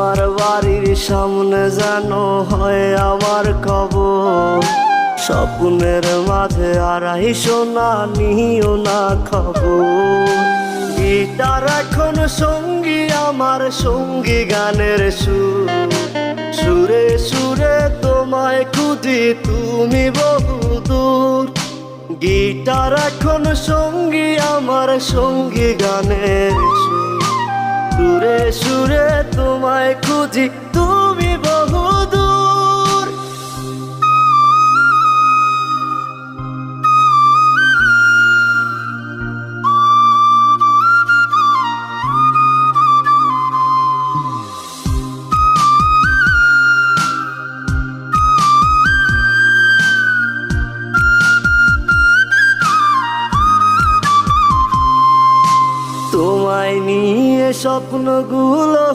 তোমার বাড়ির সামনে যেন হয় আমার কবর। স্বপ্নের মাঝে আড়াইশো না নিও না খবর। গিটার এখন সঙ্গী আমার, সঙ্গী গানের সুর। সুরে সুরে তোমায় খুঁজি তুমি বহুদূর। গিটার এখন সঙ্গী আমার, সঙ্গী গানের সুর। সুরে সুরে তোমায় খুঁজি তুমি বহুদূর। তোমায় নিয়ে স্বপ্নগুলো